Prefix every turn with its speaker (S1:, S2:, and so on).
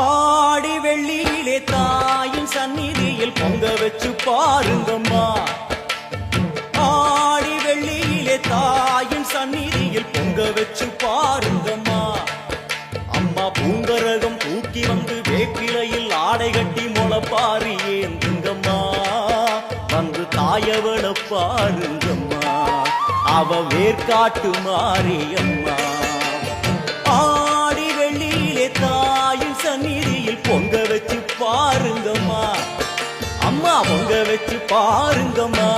S1: ஆடி வெள்ளியிலே தாயின் சந்நிதியில் பொங்க வச்சு பாருங்கம்மா. ஆடி வெள்ளியிலே தாயின் சந்நிதியில் பொங்க வச்சு பாருங்கம்மா. அம்மா பூங்கரகம் தூக்கி வந்து வேப்பிலையில் ஆடை கட்டி முளப்பாரி ஏந்துங்கம்மா. வந்து தாயவள பாருங்கம்மா, அவ வேர்காட்டு மாரியம்மா. ஆடி வெள்ளியிலே தாயின் சந்நிதியில் பொங்க வச்சு பாருங்கம்மா. அம்மா பொங்க வச்சு பாருங்கம்மா.